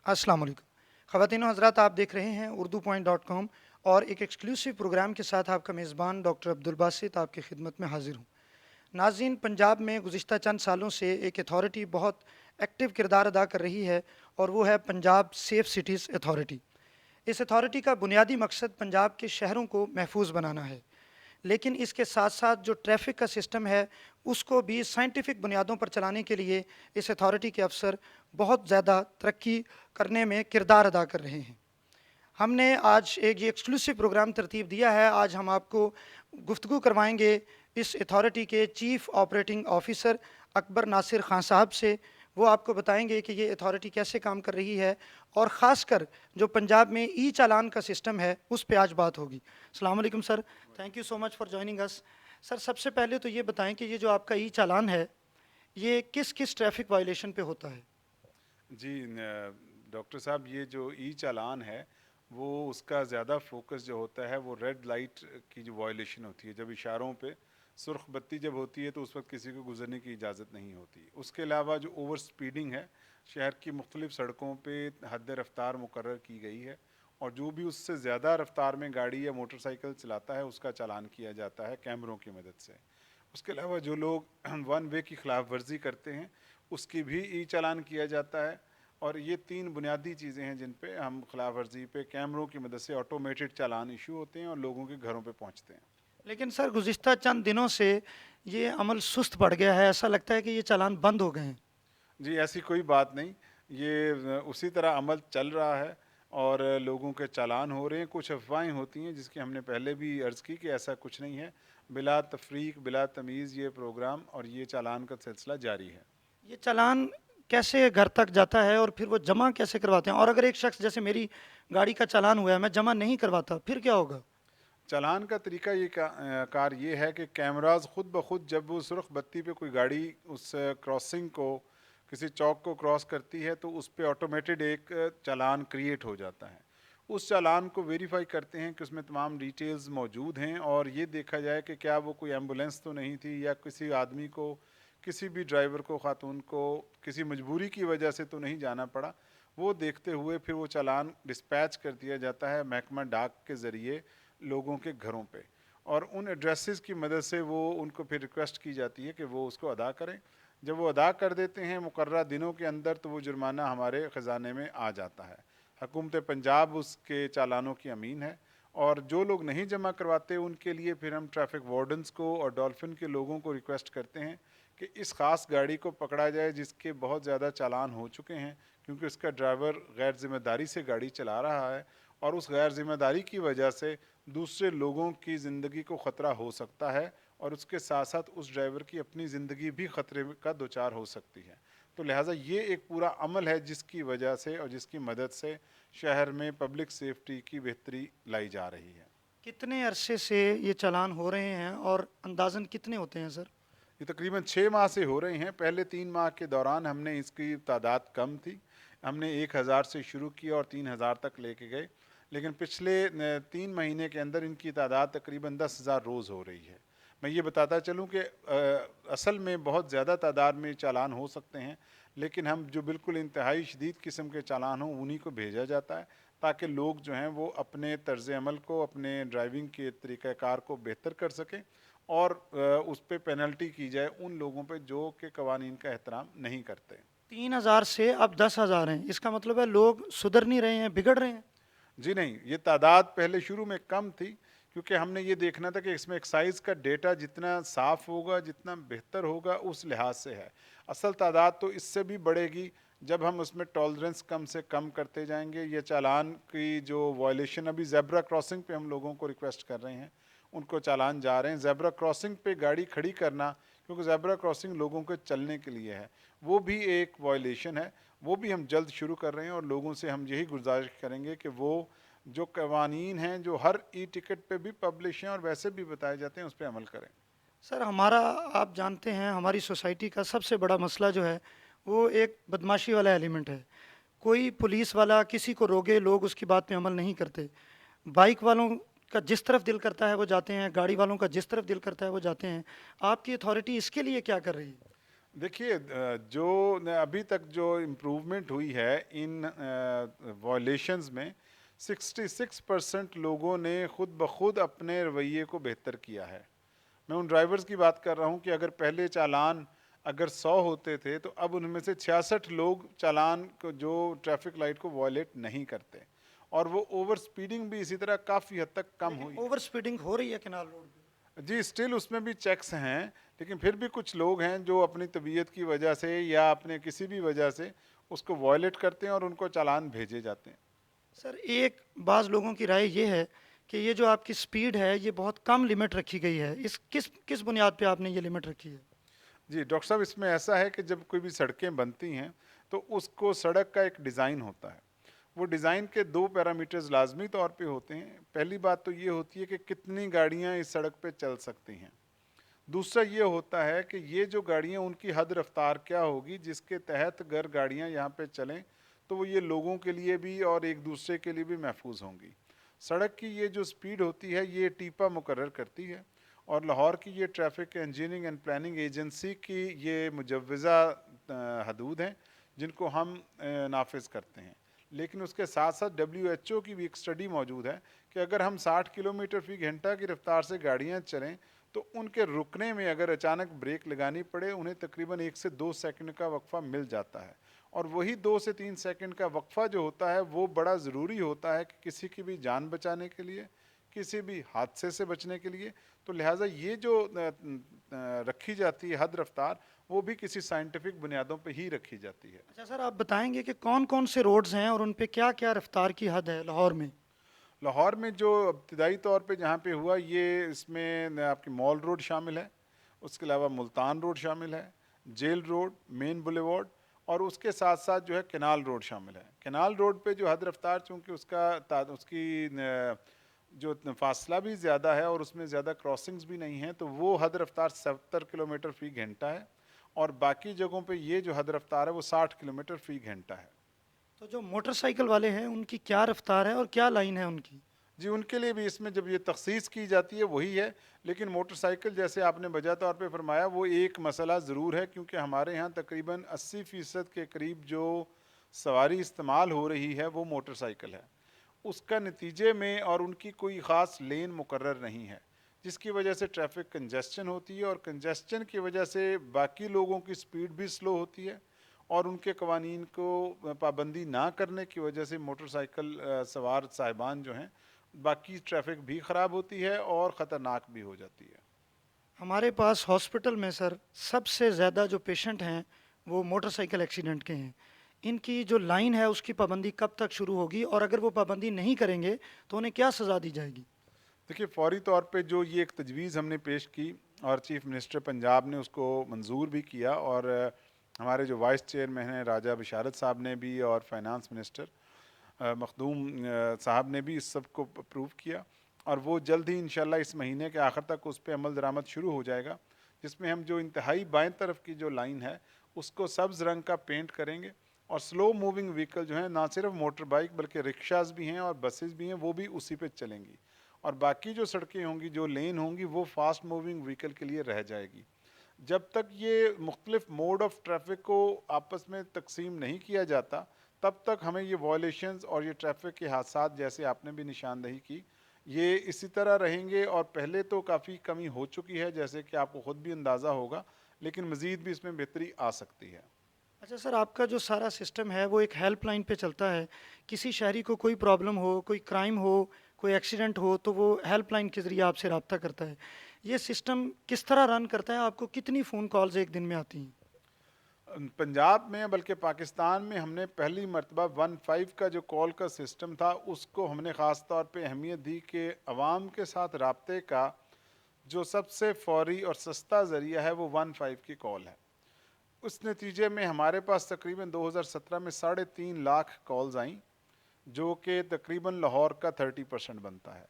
अस्सलाम वालेकुम। ख़वातीन और हज़रात, आप देख रहे हैं urdu.com और एक एक्सक्लूसिव प्रोग्राम के साथ आपका मेज़बान डॉक्टर अब्दुल बासित आपकी खिदमत में हाजिर हूँ। नाज़रीन, पंजाब में गुज़िश्ता चंद सालों से एक अथॉरिटी बहुत एक्टिव किरदार अदा कर रही है और वो है पंजाब सेफ़ सिटीज़ अथॉरिटी। इस अथॉरिटी का बुनियादी मकसद पंजाब के शहरों को महफूज बनाना है, लेकिन इसके साथ साथ जो ट्रैफिक का सिस्टम है उसको भी साइंटिफिक बुनियादों पर चलाने के लिए इस अथॉरिटी के अफसर बहुत ज़्यादा तरक्की करने में किरदार अदा कर रहे हैं। हमने आज एक ये एक्सक्लूसिव प्रोग्राम तरतीब दिया है। आज हम आपको गुफ्तगू करवाएंगे इस अथॉरिटी के chief operating officer Akbar Nasir Khan साहब से। वो आपको बताएंगे कि ये अथॉरिटी कैसे काम कर रही है और ख़ासकर जो पंजाब में ई चालान का सिस्टम है उस पे आज बात होगी। अस्सलाम वालेकुम sir, thank you so much for joining us. Sir, सबसे पहले तो ये बताएं कि ये जो आपका ई चालान है ये किस किस ट्रैफिक वायलेशन पे होता है? जी डॉक्टर साहब, ये जो ई चालान है वो उसका ज़्यादा फोकस जो होता है वो रेड लाइट की जो वायलेशन होती है। जब इशारों पे सुर्ख बत्ती जब होती है तो उस वक्त किसी को गुजरने की इजाज़त नहीं होती। उसके अलावा जो ओवर स्पीडिंग है, शहर की मुख्तलिफ़ सड़कों पे हद रफ्तार मुकर्रर की गई है और जो भी उससे ज़्यादा रफ्तार में गाड़ी या मोटरसाइकिल चलाता है उसका चालान किया जाता है कैमरों की मदद से। उसके अलावा जो लोग वन वे की खिलाफ वर्जी करते हैं उसकी भी ई चालान किया जाता है। और ये तीन बुनियादी चीज़ें हैं जिन पे हम खिलाफ वर्जी पे कैमरों की मदद से ऑटोमेटेड चालान इशू होते हैं और लोगों के घरों पे पहुंचते हैं। लेकिन सर, गुज़िश्ता चंद दिनों से ये अमल सुस्त पड़ गया है, ऐसा लगता है कि ये चालान बंद हो गए हैं। जी, ऐसी कोई बात नहीं। ये उसी तरह अमल चल रहा है और लोगों के चालान हो रहे हैं। कुछ अफवाहें होती हैं जिसकी हमने पहले भी अर्ज़ की कि ऐसा कुछ नहीं है। बिला तफरीक बिला तमीज़ ये प्रोग्राम और ये चालान का सिलसिला जारी है। ये चालान कैसे घर तक जाता है और फिर वो जमा कैसे करवाते हैं? और अगर एक शख्स, जैसे मेरी गाड़ी का चालान हुआ है, मैं जमा नहीं करवाता, फिर क्या होगा? चालान का तरीका कार ये है कि कैमराज खुद ब खुद जब वो सुरख बत्ती पे कोई गाड़ी उस क्रॉसिंग को किसी चौक को क्रॉस करती है तो उस पे ऑटोमेटेड एक चालान क्रिएट हो जाता है। उस चालान को वेरीफाई करते हैं कि उसमें तमाम डिटेल्स मौजूद हैं और ये देखा जाए कि क्या वो कोई एम्बुलेंस तो नहीं थी या किसी आदमी को, किसी भी ड्राइवर को, खातून को किसी मजबूरी की वजह से तो नहीं जाना पड़ा। वो देखते हुए फिर वो चालान डिस्पैच कर दिया जाता है महकमा डाक के ज़रिए लोगों के घरों पे और उन एड्रेसेस की मदद से वो उनको फिर रिक्वेस्ट की जाती है कि वो उसको अदा करें। जब वो अदा कर देते हैं मुकर्रर दिनों के अंदर तो वो जुर्माना हमारे ख़जाने में आ जाता है। हुकूमत पंजाब उसके चालानों की अमीन है और जो लोग नहीं जमा करवाते उनके लिए फिर हम ट्रैफिक वार्डन्स को और डॉल्फिन के लोगों को रिक्वेस्ट करते हैं कि इस ख़ास गाड़ी को पकड़ा जाए जिसके बहुत ज़्यादा चालान हो चुके हैं, क्योंकि उसका ड्राइवर गैर ज़िम्मेदारी से गाड़ी चला रहा है और उस गैर ज़िम्मेदारी की वजह से दूसरे लोगों की ज़िंदगी को ख़तरा हो सकता है और उसके साथ साथ उस ड्राइवर की अपनी ज़िंदगी भी ख़तरे का दोचार हो सकती है। तो लिहाजा ये एक पूरा अमल है जिसकी वजह से और जिसकी मदद से शहर में पब्लिक सेफ्टी की बेहतरी लाई जा रही है। कितने अरसे से ये चालान हो रहे हैं और अंदाज़न कितने होते हैं सर? ये तकरीबन 6 माह से हो रहे हैं। पहले 3 माह के दौरान हमने इसकी तादाद कम थी, हमने 1,000 से शुरू किया और 3,000 तक लेके गए, लेकिन पिछले 3 महीने के अंदर इनकी तादाद तकरीबन 10,000 रोज़ हो रही है। मैं ये बताता चलूँ कि असल में बहुत ज़्यादा तादाद में चालान हो सकते हैं, लेकिन हम जो बिल्कुल इंतहाई शदीद किस्म के चालान हों उन्हीं को भेजा जाता है ताकि लोग जो हैं वो अपने तर्ज़ अमल को, अपने ड्राइविंग के तरीक़ाकार को बेहतर कर सकें और उस पर पेनल्टी की जाए उन लोगों पे जो कि कवानीन का एहतराम नहीं करते। 3,000 से अब 10,000 हैं, इसका मतलब है लोग सुधर नहीं रहे हैं, बिगड़ रहे हैं। जी नहीं, ये तादाद पहले शुरू में कम थी क्योंकि हमने ये देखना था कि इसमें एक्साइज का डेटा जितना साफ़ होगा, जितना बेहतर होगा, उस लिहाज से है। असल तादाद तो इससे भी बढ़ेगी जब हम उसमें टॉलरेंस कम से कम करते जाएंगे। ये चालान की जो वायलेशन अभी ज़ेब्रा क्रॉसिंग पे हम लोगों को रिक्वेस्ट कर रहे हैं, उनको चालान जा रहे हैं। ज़ेब्रा क्रॉसिंग पे गाड़ी खड़ी करना, क्योंकि ज़ेब्रा क्रॉसिंग लोगों के चलने के लिए है, वो भी एक वायलेशन है। वो भी हम जल्द शुरू कर रहे हैं और लोगों से हम यही गुजारिश करेंगे कि वो जो कवानीन हैं जो हर ई टिकट पे भी पब्लिश हैं और वैसे भी बताए जाते हैं उस पर अमल करें। सर, हमारा, आप जानते हैं, हमारी सोसाइटी का सबसे बड़ा मसला जो है वो एक बदमाशी वाला एलिमेंट है। कोई पुलिस वाला किसी को रोके, लोग उसकी बात पे अमल नहीं करते। बाइक वालों का जिस तरफ दिल करता है वो जाते हैं, गाड़ी वालों का जिस तरफ दिल करता है वो जाते हैं। आपकी अथॉरिटी इसके लिए क्या कर रही है? देखिए जो अभी तक जो इम्प्रूवमेंट हुई है इन वॉयलेशंस में 66% लोगों ने खुद ब खुद अपने रवैये को बेहतर किया है। मैं उन ड्राइवर्स की बात कर रहा हूँ कि अगर पहले चालान अगर 100 होते थे तो अब उनमें से 66 लोग चालान को जो ट्रैफिक लाइट को वॉयलेट नहीं करते, और वो ओवर स्पीडिंग भी इसी तरह काफ़ी हद तक कम लेकिन हुई है। ओवर स्पीडिंग हो रही है केनाल रोड पे। जी, स्टिल उसमें भी चेक्स हैं, लेकिन फिर भी कुछ लोग हैं जो अपनी तबीयत की वजह से या अपने किसी भी वजह से उसको वॉयलेट करते हैं और उनको चालान भेजे जाते हैं। सर एक बाज़ लोगों की राय ये है कि ये जो आपकी स्पीड है ये बहुत कम लिमिट रखी गई है, इस किस किस बुनियाद पे आपने ये लिमिट रखी है? जी, डॉक्टर साहब इसमें ऐसा है कि जब कोई भी सड़कें बनती हैं तो उसको सड़क का एक डिज़ाइन होता है। वो डिज़ाइन के 2 पैरामीटर्स लाज़मी तौर पे होते हैं। पहली बात तो ये होती है कि कितनी गाड़ियाँ इस सड़क पे चल सकती हैं। दूसरा ये होता है कि ये जो गाड़ियाँ उनकी हद रफ्तार क्या होगी जिसके तहत अगर गाड़ियाँ यहाँ पे चलें तो वो ये लोगों के लिए भी और एक दूसरे के लिए भी महफूज होंगी। सड़क की ये जो स्पीड होती है ये टीपा मुकर्रर करती है, और लाहौर की ये traffic engineering and planning agency की ये मुजव्वज़ा हदूद हैं जिनको हम नाफिज करते हैं। लेकिन उसके साथ साथ WHO की भी एक स्टडी मौजूद है कि अगर हम 60 किलोमीटर फी घंटा की रफ्तार से गाड़ियाँ चलें तो उनके रुकने में अगर अचानक ब्रेक लगानी पड़े उन्हें तकरीबन 1 से 2 सेकंड का वक्फा मिल जाता है, और वही 2 से 3 सेकंड का वक्फा जो होता है वो बड़ा ज़रूरी होता है कि किसी की भी जान बचाने के लिए, किसी भी हादसे से बचने के लिए। तो लिहाजा ये जो रखी जाती है हद रफ्तार, वो भी किसी साइंटिफिक बुनियादों पे ही रखी जाती है। अच्छा सर आप बताएंगे कि कौन कौन से रोड्स हैं और उन पे क्या क्या रफ्तार की हद है लाहौर में? लाहौर में जो इब्तदाई तौर पे जहाँ पे हुआ ये इसमें आपकी मॉल रोड शामिल है, उसके अलावा मुल्तान रोड शामिल है, जेल रोड, मेन बुलेवार्ड, और उसके साथ साथ जो है केनाल रोड शामिल है। केनाल रोड पे जो हद रफ्तार चूँकि उसकी जो फासला भी ज़्यादा है और उसमें ज़्यादा क्रॉसिंग्स भी नहीं हैं तो वो हद रफ्तार 70 किलोमीटर फ़ी घंटा है, और बाकी जगहों पे ये जो हद रफ्तार है वो 60 किलोमीटर फ़ी घंटा है। तो जो मोटरसाइकिल वाले हैं उनकी क्या रफ्तार है और क्या लाइन है उनकी? जी, उनके लिए भी इसमें जब ये तखसीस की जाती है वही है, लेकिन मोटरसाइकिल जैसे आपने वजह तौर पे फरमाया वो एक मसला ज़रूर है, क्योंकि हमारे यहाँ तकरीबन 80% के करीब जो सवारी इस्तेमाल हो रही है वो मोटरसाइकिल है। उसका नतीजे में और उनकी कोई ख़ास लेन मुकर्रर नहीं है, जिसकी वजह से ट्रैफिक कंजेस्शन होती है, और कंजेस्शन की वजह से बाकी लोगों की स्पीड भी स्लो होती है, और उनके कवानीन को पाबंदी ना करने की वजह से मोटरसाइकिल सवार साहिबान जो हैं बाकी ट्रैफिक भी ख़राब होती है और ख़तरनाक भी हो जाती है। हमारे पास हॉस्पिटल में सर सबसे ज़्यादा जो पेशेंट हैं वो मोटरसाइकिल एक्सीडेंट के हैं। इनकी जो लाइन है उसकी पाबंदी कब तक शुरू होगी और अगर वो पाबंदी नहीं करेंगे तो उन्हें क्या सज़ा दी जाएगी? देखिए फ़ौरी तौर पे जो ये एक तजवीज़ हमने पेश की और चीफ़ मिनिस्टर पंजाब ने उसको मंजूर भी किया, और हमारे जो वाइस चेयरमैन हैं राजा बिशारत साहब ने भी और फाइनेंस मिनिस्टर मखदूम साहब ने भी इस सब को अप्रूव किया, और वो जल्द ही इंशाल्लाह इस महीने के आखिर तक उस पर अमल दरामद शुरू हो जाएगा, जिसमें हम जो इंतहाई बाएं तरफ की जो लाइन है उसको सब्ज़ रंग का पेंट करेंगे, और स्लो मूविंग व्हीकल जो हैं ना सिर्फ मोटर बाइक बल्कि रिक्शाज भी हैं और बसेस भी हैं वो भी उसी पे चलेंगी, और बाकी जो सड़कें होंगी जो लेन होंगी वो फास्ट मूविंग व्हीकल के लिए रह जाएगी। जब तक ये मुख्तलिफ मोड ऑफ ट्रैफिक को आपस में तकसीम नहीं किया जाता तब तक हमें ये वॉयलेशंस और ये ट्रैफिक के हादसात जैसे आपने भी निशानदही की ये इसी तरह रहेंगे, और पहले तो काफ़ी कमी हो चुकी है जैसे कि आपको ख़ुद भी अंदाज़ा होगा, लेकिन मज़ीद भी इसमें बेहतरी आ सकती है। अच्छा सर आपका जो सारा सिस्टम है वो एक हेल्पलाइन पे चलता है। किसी शहरी को कोई प्रॉब्लम हो, कोई क्राइम हो, कोई एक्सीडेंट हो तो वो हेल्पलाइन के ज़रिए आपसे रब्ता करता है। ये सिस्टम किस तरह रन करता है? आपको कितनी फ़ोन कॉल्स एक दिन में आती हैं? पंजाब में बल्कि पाकिस्तान में हमने पहली मरतबा 15 का जो कॉल का सिस्टम था उसको हमने ख़ास तौर पे अहमियत दी कि आवाम के साथ रबते का जो सबसे फौरी और सस्ता ज़रिया है वो 15 की कॉल है। उस नतीजे में हमारे पास तकरीबन 2017 में 3.5 लाख कॉल्स आईं, जो कि तकरीबन लाहौर का 30% बनता है,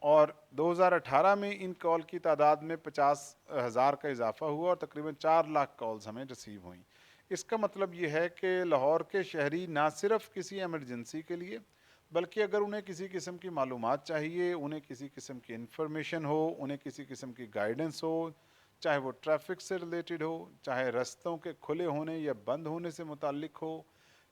और 2018 में इन कॉल की तादाद में 50,000 का इजाफा हुआ और तकरीबन 4 लाख कॉल्स हमें रिसीव हुई। इसका मतलब ये है कि लाहौर के शहरी ना सिर्फ किसी एमरजेंसी के लिए बल्कि अगर उन्हें किसी किस्म की मालूमात चाहिए, उन्हें किसी किस्म की इंफॉर्मेशन हो, उन्हें किसी किस्म की गाइडेंस हो, چاہے وہ ٹریفک سے ریلیٹڈ ہو، چاہے رستوں کے کھلے ہونے یا بند ہونے سے متعلق ہو،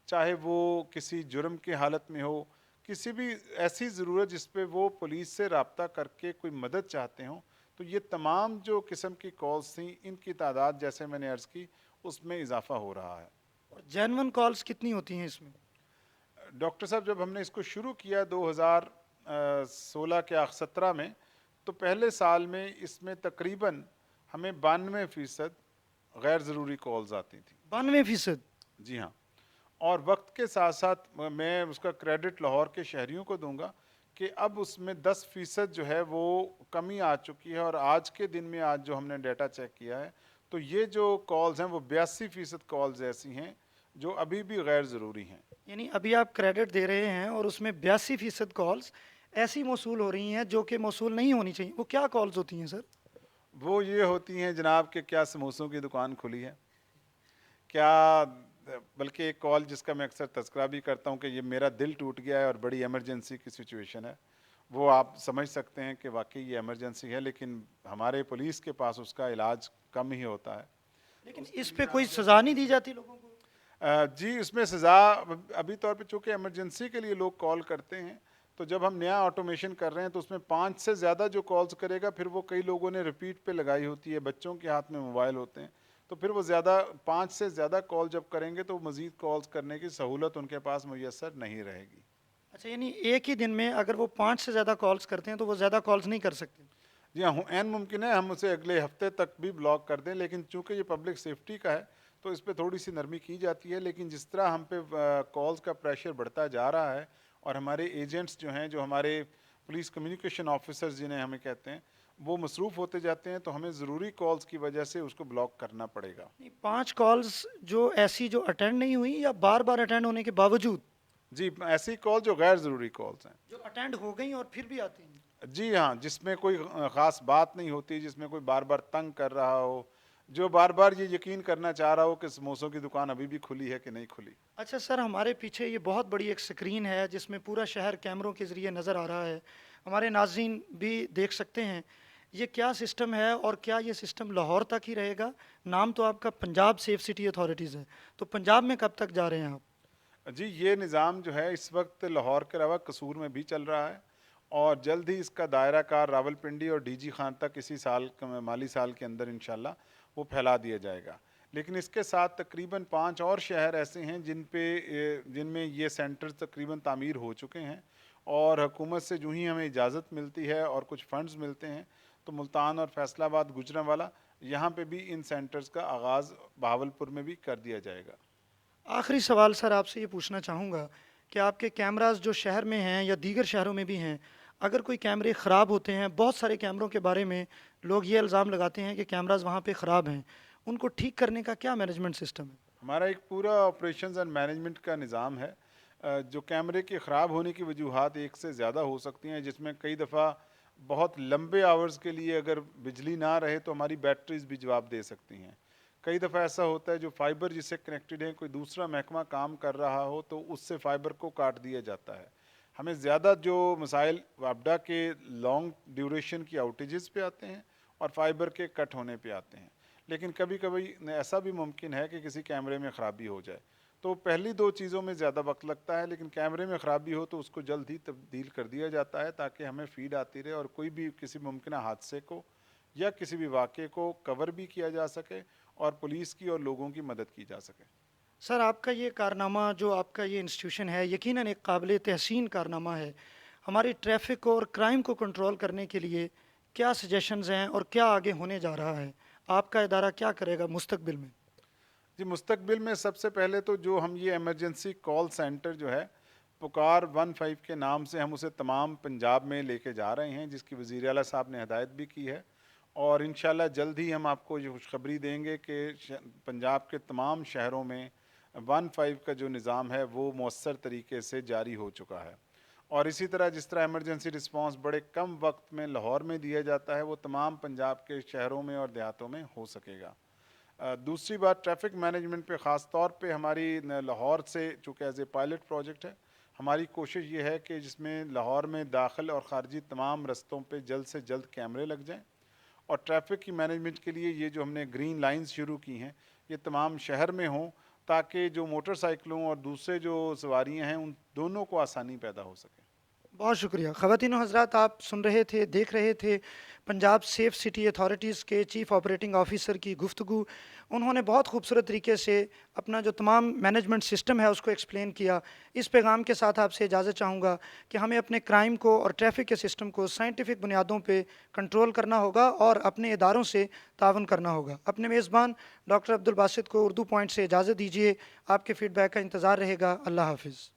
چاہے وہ کسی جرم کی حالت میں ہو، کسی بھی ایسی ضرورت جس پہ وہ پولیس سے رابطہ کر کے کوئی مدد چاہتے ہوں، تو یہ تمام جو قسم کی کالز تھیں ان کی تعداد جیسے میں نے عرض کی اس میں اضافہ ہو رہا ہے۔ اور جینون کالز کتنی ہوتی ہیں اس میں؟ ڈاکٹر صاحب جب ہم نے اس کو شروع کیا 2016 کے 17 میں، تو پہلے سال میں اس میں تقریباً ہمیں 92% غیر ضروری کالز آتی تھیں۔ 92%؟ جی ہاں، اور وقت کے ساتھ ساتھ میں اس کا کریڈٹ لاہور کے شہریوں کو دوں گا کہ اب اس میں 10% جو ہے وہ کمی آ چکی ہے، اور آج کے دن میں آج جو ہم نے ڈیٹا چیک کیا ہے تو یہ جو کالز ہیں وہ 82% کالز ایسی ہیں جو ابھی بھی غیر ضروری ہیں۔ یعنی ابھی آپ کریڈٹ دے رہے ہیں اور اس میں 82% کالز ایسی موصول ہو رہی ہیں جو کہ موصول نہیں ہونی چاہیے، وہ کیا کالز ہوتی ہیں سر؟ وہ یہ ہوتی ہیں جناب کہ کیا سموسوں کی دکان کھلی ہے، کیا، بلکہ ایک کال جس کا میں اکثر تذکرہ بھی کرتا ہوں کہ یہ میرا دل ٹوٹ گیا ہے اور بڑی ایمرجنسی کی سچویشن ہے، وہ آپ سمجھ سکتے ہیں کہ واقعی یہ ایمرجنسی ہے، لیکن ہمارے پولیس کے پاس اس کا علاج کم ہی ہوتا ہے۔ لیکن اس پہ کوئی سزا نہیں دی جاتی لوگوں کو؟ جی اس میں سزا ابھی طور پہ چونکہ ایمرجنسی کے لیے لوگ کال کرتے ہیں، تو جب ہم نیا آٹومیشن کر رہے ہیں تو اس میں 5 سے زیادہ جو کالز کرے گا پھر وہ کئی لوگوں نے ریپیٹ پہ لگائی ہوتی ہے، بچوں کے ہاتھ میں موبائل ہوتے ہیں، تو پھر وہ زیادہ 5 سے زیادہ کال جب کریں گے تو مزید کالز کرنے کی سہولت ان کے پاس میسر نہیں رہے گی۔ اچھا، یعنی ایک ہی دن میں اگر وہ 5 سے زیادہ کالز کرتے ہیں تو وہ زیادہ کالز نہیں کر سکتے؟ جی ہاں، عین ممکن ہے ہم اسے اگلے ہفتے تک بھی بلاک کر دیں، لیکن چونکہ یہ پبلک سیفٹی کا ہے تو اس پہ تھوڑی سی نرمی کی جاتی ہے، لیکن جس طرح ہم پہ کالز کا پریشر بڑھتا جا رہا ہے اور ہمارے ایجنٹس جو ہیں، جو ہمارے پولیس کمیونیکیشن آفیسرز جنہیں ہمیں کہتے ہیں، وہ مصروف ہوتے جاتے ہیں تو ہمیں ضروری کالز کی وجہ سے اس کو بلاک کرنا پڑے گا۔ نہیں، 5 کالز جو ایسی جو اٹینڈ نہیں ہوئی یا بار بار اٹینڈ ہونے کے باوجود؟ جی ایسی کال جو غیر ضروری کالز ہیں۔ جو اٹینڈ ہو گئی اور پھر بھی آتی ہیں؟ جی ہاں، جس میں کوئی خاص بات نہیں ہوتی، جس میں کوئی بار بار تنگ کر رہا ہو، جو بار بار یہ یقین کرنا چاہ رہا ہو کہ سموسوں کی دکان ابھی بھی کھلی ہے کہ نہیں کھلی۔ اچھا سر، ہمارے پیچھے یہ بہت بڑی ایک سکرین ہے جس میں پورا شہر کیمروں کے ذریعے نظر آ رہا ہے، ہمارے ناظرین بھی دیکھ سکتے ہیں۔ یہ کیا سسٹم ہے اور کیا یہ سسٹم لاہور تک ہی رہے گا؟ نام تو آپ کا پنجاب سیف سٹی اتھارٹیز ہے، تو پنجاب میں کب تک جا رہے ہیں آپ؟ جی یہ نظام جو ہے اس وقت لاہور کے علاوہ قصور میں بھی چل رہا ہے، اور جلد ہی اس کا دائرہ کار راولپنڈی اور ڈی جی خان تک اسی سال مالی سال کے اندر انشاءاللہ وہ پھیلا دیا جائے گا۔ لیکن اس کے ساتھ تقریباً 5 اور شہر ایسے ہیں جن میں یہ سینٹر تقریباً تعمیر ہو چکے ہیں، اور حکومت سے جو ہی ہمیں اجازت ملتی ہے اور کچھ فنڈز ملتے ہیں تو ملتان اور فیصل آباد، گوجرانوالا، یہاں پہ بھی ان سینٹرز کا آغاز بہاولپور میں بھی کر دیا جائے گا۔ آخری سوال سر آپ سے یہ پوچھنا چاہوں گا کہ آپ کے کیمراز جو شہر میں ہیں یا دیگر شہروں میں بھی ہیں، اگر کوئی کیمرے خراب ہوتے ہیں، بہت سارے کیمروں کے بارے میں لوگ یہ الزام لگاتے ہیں کہ کیمراز وہاں پہ خراب ہیں، ان کو ٹھیک کرنے کا کیا مینجمنٹ سسٹم ہے؟ ہمارا ایک پورا آپریشنز اینڈ مینجمنٹ کا نظام ہے۔ جو کیمرے کے خراب ہونے کی وجوہات ایک سے زیادہ ہو سکتی ہیں، جس میں کئی دفعہ بہت لمبے آورز کے لیے اگر بجلی نہ رہے تو ہماری بیٹریز بھی جواب دے سکتی ہیں۔ کئی دفعہ ایسا ہوتا ہے جو فائبر جس سے کنیکٹڈ ہے، کوئی دوسرا محکمہ کام کر رہا ہو تو اس سے فائبر کو کاٹ دیا جاتا ہے۔ ہمیں زیادہ جو مسائل وابڈا کے لانگ ڈیوریشن کی آؤٹیجز پہ آتے ہیں اور فائبر کے کٹ ہونے پہ آتے ہیں، لیکن کبھی کبھی ایسا بھی ممکن ہے کہ کسی کیمرے میں خرابی ہو جائے، تو پہلی 2 چیزوں میں زیادہ وقت لگتا ہے، لیکن کیمرے میں خرابی ہو تو اس کو جلد ہی تبدیل کر دیا جاتا ہے تاکہ ہمیں فیڈ آتی رہے اور کوئی بھی کسی ممکنہ حادثے کو یا کسی بھی واقعے کو کور بھی کیا جا سکے اور پولیس کی اور لوگوں کی مدد کی جا سکے۔ سر آپ کا یہ کارنامہ، جو آپ کا یہ انسٹیٹیوشن ہے، یقیناً ایک قابل تحسین کارنامہ ہے۔ ہماری ٹریفک کو اور کرائم کو کنٹرول کرنے کے لیے کیا سجیشنز ہیں اور کیا آگے ہونے جا رہا ہے؟ آپ کا ادارہ کیا کرے گا مستقبل میں؟ جی مستقبل میں سب سے پہلے تو جو ہم یہ ایمرجنسی کال سینٹر جو ہے پکار 15 کے نام سے ہم اسے تمام پنجاب میں لے کے جا رہے ہیں، جس کی وزیر اعلیٰ صاحب نے ہدایت بھی کی ہے، اور انشاءاللہ جلد ہی ہم آپ کو یہ خوشخبری دیں گے کہ پنجاب کے تمام شہروں میں 15 کا جو نظام ہے وہ مؤثر طریقے سے جاری ہو چکا ہے، اور اسی طرح جس طرح ایمرجنسی رسپانس بڑے کم وقت میں لاہور میں دیا جاتا ہے وہ تمام پنجاب کے شہروں میں اور دیہاتوں میں ہو سکے گا۔ دوسری بات ٹریفک مینجمنٹ پہ خاص طور پہ ہماری لاہور سے چونکہ ایز اے پائلٹ پروجیکٹ ہے، ہماری کوشش یہ ہے کہ جس میں لاہور میں داخل اور خارجی تمام رستوں پہ جلد سے جلد کیمرے لگ جائیں، اور ٹریفک کی مینجمنٹ کے لیے یہ جو ہم نے گرین لائنز شروع کی ہیں یہ تمام شہر میں ہوں، تاکہ جو موٹر سائیکلوں اور دوسرے جو سواریاں ہیں ان دونوں کو آسانی پیدا ہو سکے۔ بہت شکریہ خواتین و حضرات، آپ سن رہے تھے، دیکھ رہے تھے پنجاب سیف سٹی اتھارٹیز کے چیف آپریٹنگ آفیسر کی گفتگو۔ انہوں نے بہت خوبصورت طریقے سے اپنا جو تمام مینجمنٹ سسٹم ہے اس کو ایکسپلین کیا۔ اس پیغام کے ساتھ آپ سے اجازت چاہوں گا کہ ہمیں اپنے کرائم کو اور ٹریفک کے سسٹم کو سائنٹیفک بنیادوں پہ کنٹرول کرنا ہوگا اور اپنے اداروں سے تعاون کرنا ہوگا۔ اپنے میزبان ڈاکٹر عبدالباسط کو اردو پوائنٹ سے اجازت دیجیے۔ آپ کے فیڈ بیک کا انتظار رہے گا۔ اللہ حافظ۔